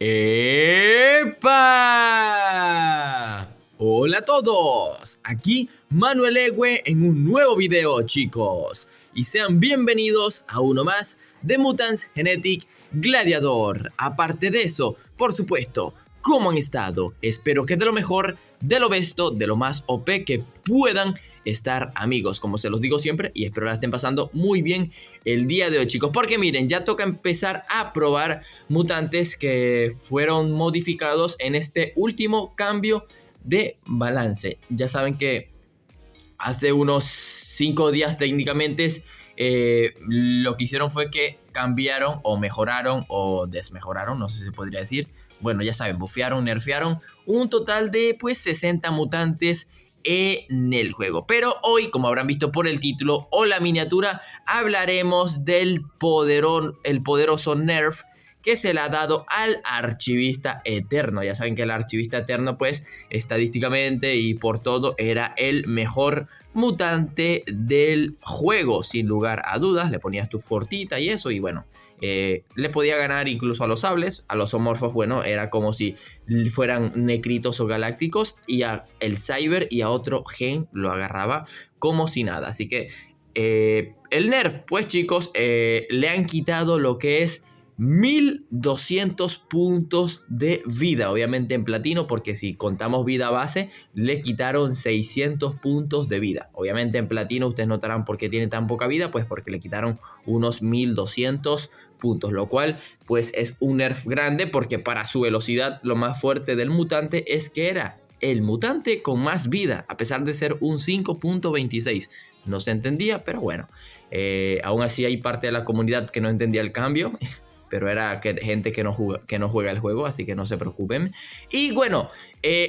¡Epa! Hola a todos, aquí Manuel Ewe en un nuevo video, chicos. Y sean bienvenidos a uno más de Mutants Genetic Gladiator. Aparte de eso, por supuesto, ¿cómo han estado? Espero que de lo mejor, de lo besto, de lo más OP que puedan estar, amigos, como se los digo siempre, y espero la estén pasando muy bien el día de hoy, chicos, porque miren, ya toca empezar a probar mutantes que fueron modificados en este último cambio de balance. Ya saben que hace unos 5 días técnicamente lo que hicieron fue que cambiaron o mejoraron o desmejoraron, no sé si se podría decir. Bueno, ya saben, bufearon, nerfearon un total de pues 60 mutantes en el juego. Pero hoy, como habrán visto por el título o la miniatura, hablaremos del poderoso nerf que se le ha dado al Archivista Eterno. Ya saben que el Archivista Eterno, pues, estadísticamente y por todo, era el mejor mutante del juego, sin lugar a dudas. Le ponías tu fortita y eso, y bueno, le podía ganar incluso a los sables. A los homorfos, bueno, era como si fueran necritos o galácticos, y a el cyber y a otro gen lo agarraba como si nada. Así que el nerf, pues, chicos, le han quitado lo que es 1200 puntos de vida, obviamente en platino, porque si contamos vida base, le quitaron 600 puntos de vida. Obviamente en platino ustedes notarán por qué tiene tan poca vida, pues porque le quitaron unos 1200 puntos, lo cual pues es un nerf grande, porque para su velocidad lo más fuerte del mutante es que era el mutante con más vida, a pesar de ser un 5.26. No se entendía, pero bueno, aún así hay parte de la comunidad que no entendía el cambio. Pero era gente que no juega el juego, así que no se preocupen. Y bueno,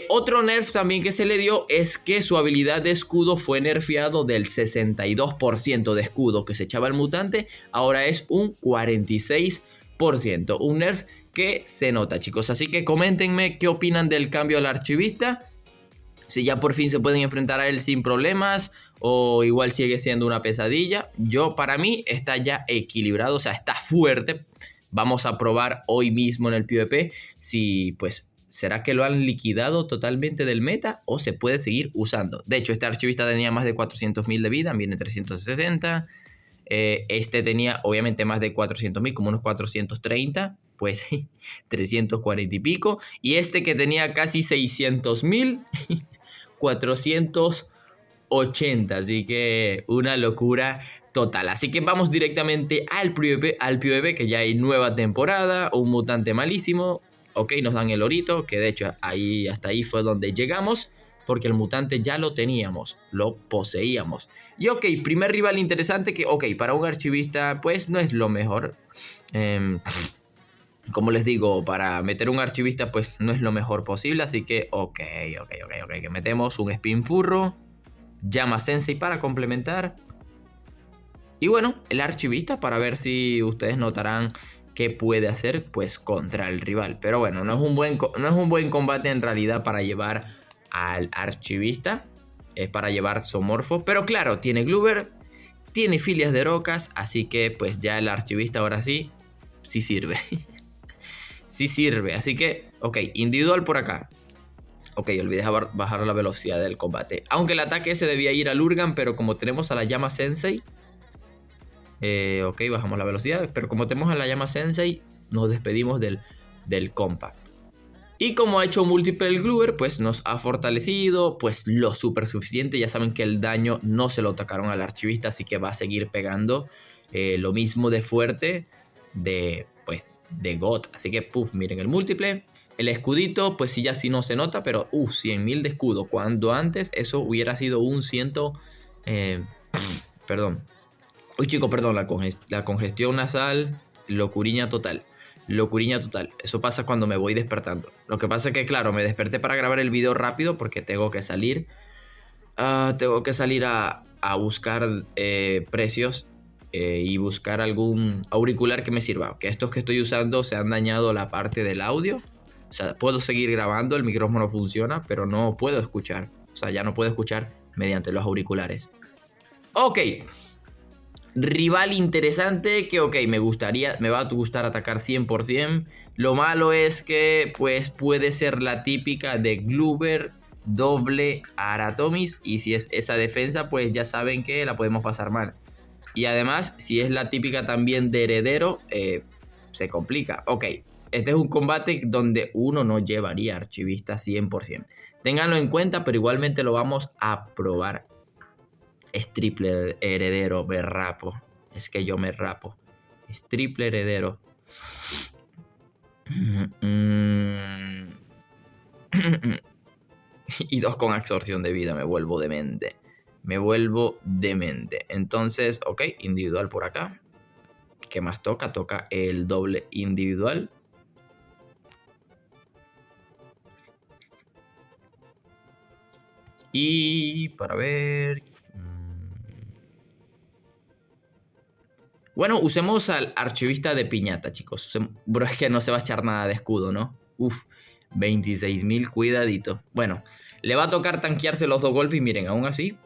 otro nerf también que se le dio es que su habilidad de escudo fue nerfeado del 62% de escudo que se echaba el mutante. Ahora es un 46%. Un nerf que se nota, chicos. Así que coméntenme qué opinan del cambio al archivista. Si ya por fin se pueden enfrentar a él sin problemas, o igual sigue siendo una pesadilla. Para mí está ya equilibrado, o sea, está fuerte. Vamos a probar hoy mismo en el PvP si, pues, ¿será que lo han liquidado totalmente del meta o se puede seguir usando? De hecho, este archivista tenía más de 400.000 de vida, viene 360. Este tenía, obviamente, más de 400.000, como unos 430. Pues 340 y pico. Y este que tenía casi 600.000, 480. Así que una locura total. Así que vamos directamente al PvP, que ya hay nueva temporada. Un mutante malísimo. Ok, nos dan el orito, que de hecho hasta ahí fue donde llegamos, porque el mutante ya lo teníamos, lo poseíamos. Y ok, primer rival interesante que, ok, para un archivista pues no es lo mejor. Como les digo, para meter un archivista pues no es lo mejor posible. Así que ok, que metemos un Spin Furro, Llama Sensei para complementar. Y bueno, el archivista para ver si ustedes notarán qué puede hacer pues contra el rival. Pero bueno, no es un buen combate en realidad para llevar al archivista. Es para llevar Zoomorpho. Pero claro, tiene Gloober, tiene Filias de Rocas. Así que pues ya el archivista ahora sí sirve. Sí sirve. Así que, ok, individual por acá. Ok, olvidé bajar la velocidad del combate. Aunque el ataque se debía ir al Urgan, pero como tenemos a la Llama Sensei... ok, bajamos la velocidad. Pero como tenemos a la Llama Sensei, nos despedimos del compa. Y como ha hecho múltiple Gloober, pues nos ha fortalecido pues lo súper suficiente. Ya saben que el daño no se lo tocaron al archivista, así que va a seguir pegando lo mismo de fuerte de God. Así que, puff, miren el múltiple. El escudito, pues sí, ya sí no se nota, pero 100.000 de escudo. Cuando antes eso hubiera sido un 100... perdón. Uy, chicos, perdón, la congestión nasal, locuriña total. Locuriña total. Eso pasa cuando me voy despertando. Lo que pasa es que, claro, me desperté para grabar el video rápido porque tengo que salir. Tengo que salir a buscar precios y buscar algún auricular que me sirva. Que estos que estoy usando se han dañado la parte del audio. O sea, puedo seguir grabando, el micrófono funciona, pero no puedo escuchar. O sea, ya no puedo escuchar mediante los auriculares. Ok. Rival interesante que, ok, me va a gustar atacar 100%. Lo malo es que, pues, puede ser la típica de Gloober, doble Aratomis. Y si es esa defensa, pues ya saben que la podemos pasar mal. Y además, si es la típica también de heredero, se complica. Ok, este es un combate donde uno no llevaría archivista 100%. Ténganlo en cuenta, pero igualmente lo vamos a probar. Es triple heredero, me rapo. Es que yo me rapo. Es triple heredero. Y 2 con absorción de vida, me vuelvo demente. Me vuelvo demente. Entonces, ok, individual por acá. ¿Qué más toca? Toca el doble individual. Y para ver... Bueno, usemos al archivista de piñata, chicos. Bro, es que no se va a echar nada de escudo, ¿no? Uf, 26.000, cuidadito. Bueno, le va a tocar tanquearse los 2 golpes y miren, aún así,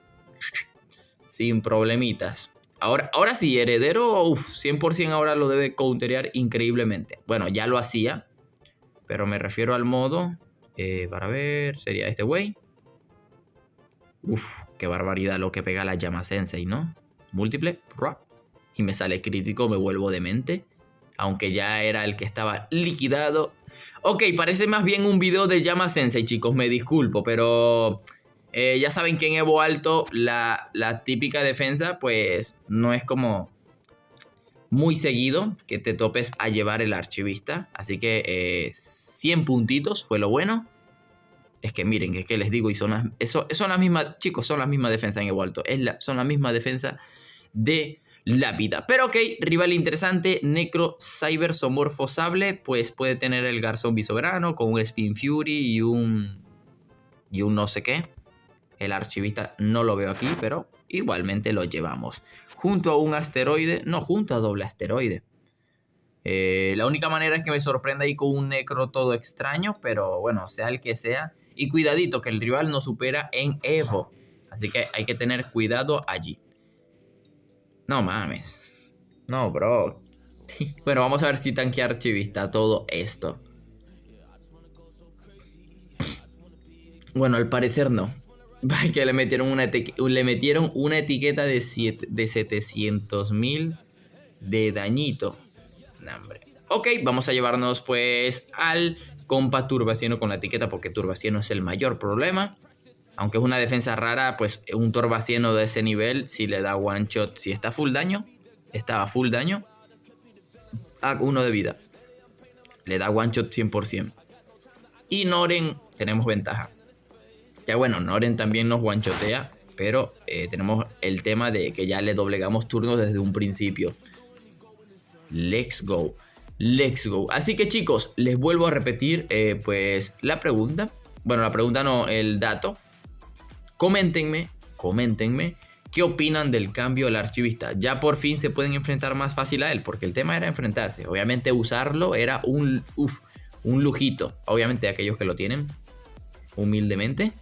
sin problemitas. Ahora sí, heredero, uf, 100% ahora lo debe counterear increíblemente. Bueno, ya lo hacía, pero me refiero al modo, para ver, sería este güey. Uf, qué barbaridad lo que pega la llama sensei, ¿no? Múltiple, y me sale crítico, me vuelvo demente. Aunque ya era el que estaba liquidado. Ok, parece más bien un video de llama sensei, chicos, me disculpo, pero... ya saben que en Evo Alto la típica defensa pues no es como muy seguido que te topes a llevar el archivista. Así que 100 puntitos fue lo bueno. Es que miren, que les digo, y son las mismas, chicos, son las mismas defensas en Evo Alto. Son la misma defensa de la vida. Pero ok, rival interesante, Necro Cyber Somorfo Sable, pues puede tener el Garzón Bisoberano con un Spin Fury y un no sé qué. El archivista no lo veo aquí, pero igualmente lo llevamos. Junto a un asteroide, no, junto a doble asteroide. La única manera es que me sorprenda ahí con un necro todo extraño, pero bueno, sea el que sea. Y cuidadito, que el rival nos supera en Evo. Así que hay que tener cuidado allí. No mames. No, bro. Bueno, vamos a ver si tanquea archivista todo esto. Bueno, al parecer no. Que le metieron una etiqueta de 700.000 de dañito. Nah, hombre. Ok, vamos a llevarnos pues al compa Turbacieno con la etiqueta, porque Turbacieno es el mayor problema. Aunque es una defensa rara, pues un Turbacieno de ese nivel, si le da one shot, si está full daño, estaba full daño, a 1 de vida. Le da one shot 100%. Y Noren tenemos ventaja. Ya bueno, Noren también nos one-shotea, pero tenemos el tema de que ya le doblegamos turnos desde un principio. Let's go. Let's go. Así que chicos, les vuelvo a repetir pues la pregunta. Bueno, la pregunta no, el dato. Coméntenme qué opinan del cambio al archivista. Ya por fin se pueden enfrentar más fácil a él, porque el tema era enfrentarse. Obviamente usarlo era un lujito. Obviamente aquellos que lo tienen, humildemente.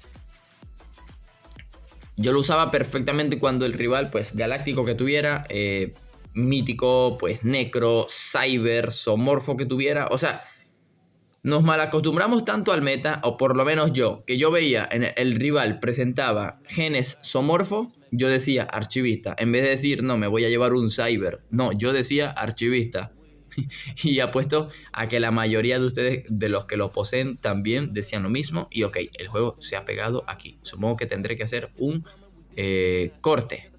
Yo lo usaba perfectamente cuando el rival, pues, galáctico que tuviera, mítico, pues, necro, cyber, somorfo que tuviera. O sea, nos malacostumbramos tanto al meta, o por lo menos yo, que yo veía en el rival presentaba genes somorfo, yo decía archivista. En vez de decir, no, me voy a llevar un cyber. No, yo decía archivista. Y apuesto a que la mayoría de ustedes, de los que lo poseen, también decían lo mismo. Y ok, el juego se ha pegado aquí. Supongo que tendré que hacer un corte.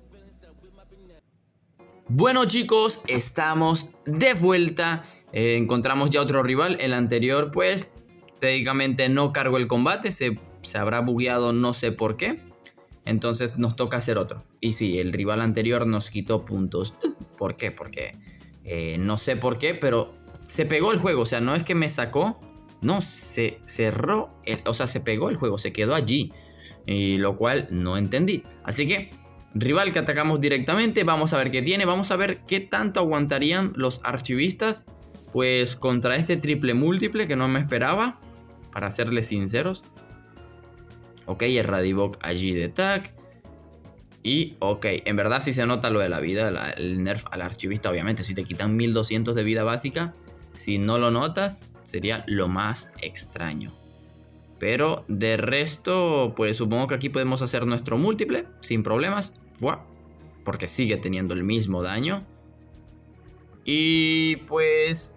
Bueno chicos, estamos de vuelta. Encontramos ya otro rival. El anterior pues técnicamente no cargó el combate. Se habrá bugueado, no sé por qué. Entonces nos toca hacer otro. Y sí, el rival anterior nos quitó puntos. ¿Por qué? Porque... no sé por qué, pero se pegó el juego. O sea, no es que me sacó. No, se cerró. O sea, se pegó el juego. Se quedó allí. Y lo cual no entendí. Así que, rival que atacamos directamente. Vamos a ver qué tiene. Vamos a ver qué tanto aguantarían los archivistas. Pues contra este triple múltiple que no me esperaba. Para serles sinceros. Ok, el Radibok allí de tag. Y, ok, en verdad sí se nota lo de la vida, el nerf al archivista, obviamente. Si te quitan 1200 de vida básica, si no lo notas, sería lo más extraño. Pero de resto, pues supongo que aquí podemos hacer nuestro múltiple sin problemas. ¡Fua! Porque sigue teniendo el mismo daño. Y pues...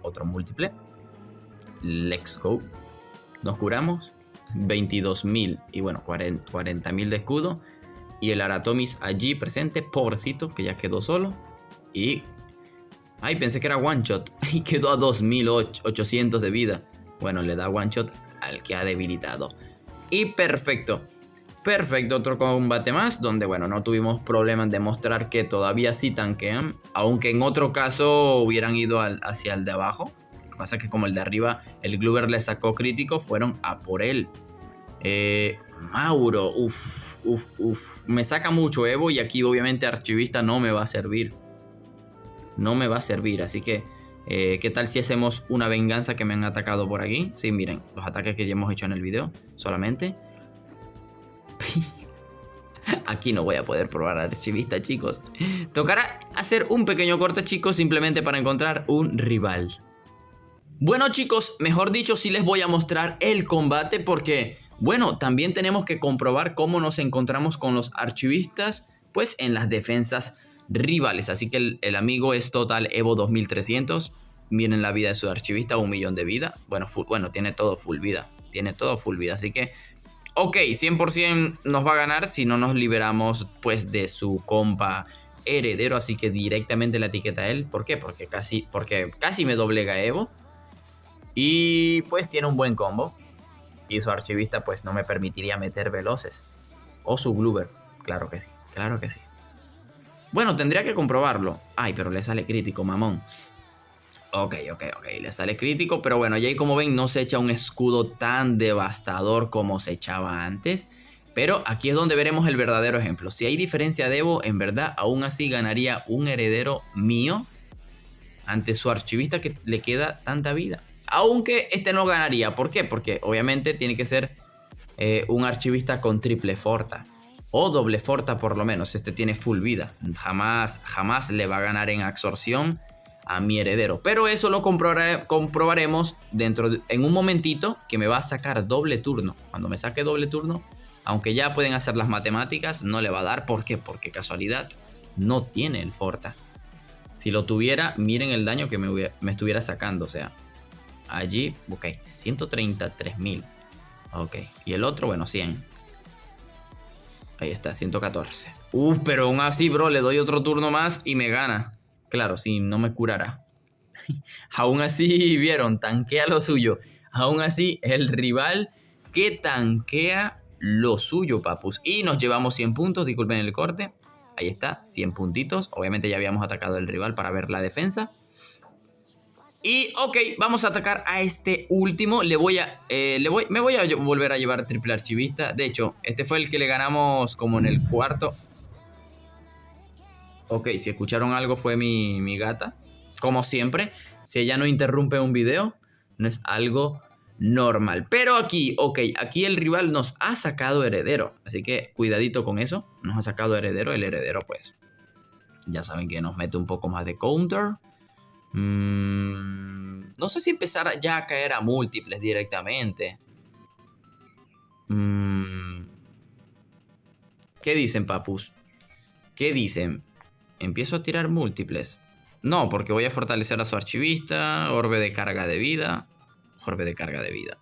Otro múltiple. Let's go. Nos curamos. 22.000 y bueno, 40.000 de escudo. Y el Aratomis allí presente, pobrecito, que ya quedó solo. Y... ay, pensé que era one shot. Y quedó a 2.800 de vida. Bueno, le da one shot al que ha debilitado. Y perfecto. Perfecto, otro combate más. Donde, bueno, no tuvimos problemas de mostrar que todavía sí tanquean. Aunque en otro caso hubieran ido hacia el de abajo. Lo que pasa es que como el de arriba, el Gloober le sacó crítico, fueron a por él. Mauro, me saca mucho Evo y aquí obviamente archivista no me va a servir. No me va a servir, así que ¿qué tal si hacemos una venganza que me han atacado por aquí? Sí, miren, los ataques que ya hemos hecho en el video solamente. Aquí no voy a poder probar archivista, chicos. Tocará hacer un pequeño corte, chicos, simplemente para encontrar un rival. Bueno, chicos, mejor dicho, sí les voy a mostrar el combate porque, bueno, también tenemos que comprobar cómo nos encontramos con los archivistas, pues en las defensas rivales. Así que el amigo es total Evo 2300. Miren la vida de su archivista, 1.000.000 de vida. Bueno, tiene todo full vida. Tiene todo full vida, así que... ok, 100% nos va a ganar si no nos liberamos pues de su compa heredero. Así que directamente la etiqueta a él. ¿Por qué? Porque casi me doblega Evo. Y pues tiene un buen combo. Y su archivista pues no me permitiría meter veloces. O su Gloober. Claro que sí, claro que sí. Bueno, tendría que comprobarlo. Ay, pero le sale crítico, mamón. Ok, le sale crítico. Pero bueno, ya como ven no se echa un escudo tan devastador como se echaba antes. Pero aquí es donde veremos el verdadero ejemplo. Si hay diferencia de Evo, en verdad aún así ganaría un heredero mío ante su archivista que le queda tanta vida. Aunque este no ganaría. ¿Por qué? Porque obviamente tiene que ser un archivista con triple forta. O doble forta por lo menos. Este tiene full vida. Jamás le va a ganar en absorción a mi heredero. Pero eso lo comprobaremos en un momentito que me va a sacar doble turno. Cuando me saque doble turno, aunque ya pueden hacer las matemáticas, no le va a dar. ¿Por qué? Porque casualidad no tiene el forta. Si lo tuviera, miren el daño que me estuviera sacando. O sea, allí, ok, 133.000. Ok, y el otro, bueno, 100. Ahí está, 114. Pero aún así, bro, le doy otro turno más y me gana. Claro, sí, no me curará. Aún así, vieron, tanquea lo suyo. Aún así, el rival que tanquea lo suyo, papus. Y nos llevamos 100 puntos, disculpen el corte. Ahí está, 100 puntitos. Obviamente ya habíamos atacado al rival para ver la defensa. Y ok, vamos a atacar a este último. Me voy a volver a llevar triple archivista. De hecho, este fue el que le ganamos como en el cuarto. Ok, si escucharon algo fue mi gata. Como siempre, si ella no interrumpe un video, no es algo normal. Pero aquí, ok, aquí el rival nos ha sacado heredero. Así que cuidadito con eso. Nos ha sacado heredero. El heredero, pues, ya saben que nos mete un poco más de counter. No sé si empezar ya a caer a múltiples directamente. ¿Qué dicen, papus? ¿Qué dicen? ¿Empiezo a tirar múltiples? No, porque voy a fortalecer a su archivista. Orbe de carga de vida. Orbe de carga de vida.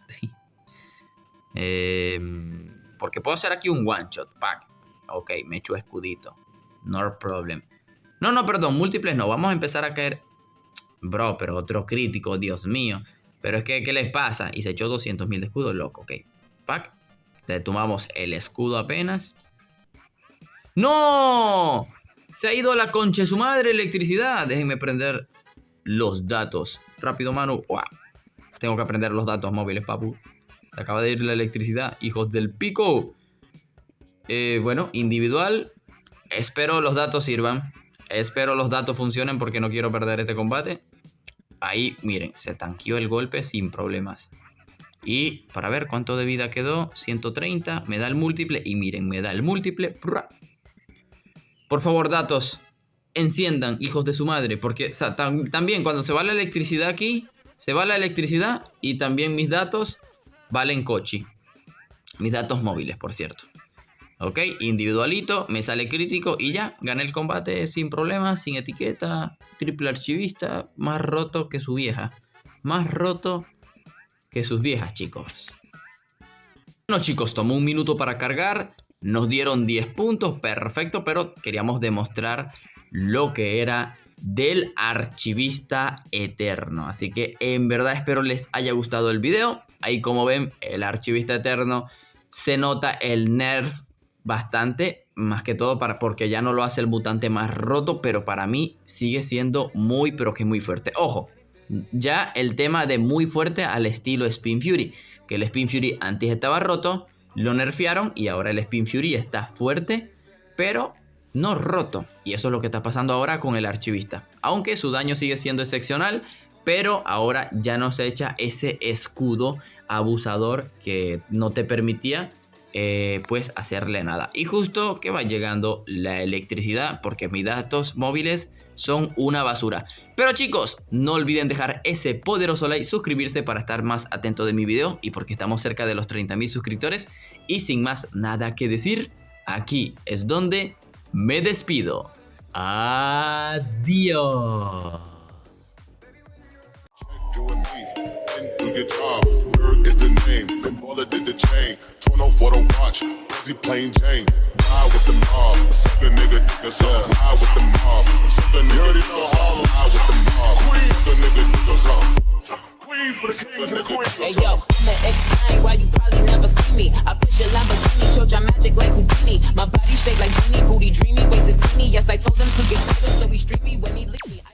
Porque puedo hacer aquí un one shot pack. Ok, me echo escudito. No problem. No, perdón, múltiples no. Vamos a empezar a caer. Bro, pero otro crítico, Dios mío. Pero es que, ¿qué les pasa? Y se echó 200.000 de escudo, loco, ok. Pack. Le tomamos el escudo apenas. ¡No! Se ha ido a la concha de su madre electricidad. Déjenme prender los datos. Rápido, mano. ¡Wow! Tengo que aprender los datos móviles, papu. Se acaba de ir la electricidad. Hijos del pico. Bueno, individual. Espero los datos sirvan. Espero los datos funcionen porque no quiero perder este combate. Ahí, miren, se tanqueó el golpe sin problemas. Y para ver cuánto de vida quedó, 130, me da el múltiple y miren, me da el múltiple. Por favor, datos, enciendan, hijos de su madre, porque o sea, también cuando se va la electricidad aquí, se va la electricidad y también mis datos valen cochi. Mis datos móviles, por cierto. Ok, individualito, me sale crítico y ya, gané el combate sin problemas, sin etiqueta, triple archivista, más roto que su vieja. Más roto que sus viejas, chicos. Bueno, chicos, tomó un minuto para cargar, nos dieron 10 puntos, perfecto, pero queríamos demostrar lo que era del archivista eterno. Así que en verdad espero les haya gustado el video. Ahí como ven, el archivista eterno se nota el nerf bastante, más que todo porque ya no lo hace el mutante más roto, pero para mí sigue siendo muy, pero que muy fuerte. Ojo, ya el tema de muy fuerte al estilo Spin Fury, que el Spin Fury antes estaba roto, lo nerfearon y ahora el Spin Fury está fuerte, pero no roto. Y eso es lo que está pasando ahora con el archivista. Aunque su daño sigue siendo excepcional, pero ahora ya no se echa ese escudo abusador que no te permitía pues hacerle nada. Y justo que va llegando la electricidad, porque mis datos móviles son una basura. Pero chicos, no olviden dejar ese poderoso like, suscribirse para estar más atento de mi video y porque estamos cerca de los 30.000 suscriptores. Y sin más nada que decir, aquí es donde me despido. Adiós. For the watch, he plain Jane. Ride with the mob, suck a nigga, niggas up. Ride with the mob, suck a nigga, niggas up. Ride with the mob, suck a nigga, niggas up. Queen for the kings and queens. Hey yo, I'm the X-9, why you probably never see me. I push a Lamborghini, choke your magic like Houdini. My body shake like Genie, booty dreamy, waist is teeny. Yes, I told him to get tighter, so he streamy when he leaves.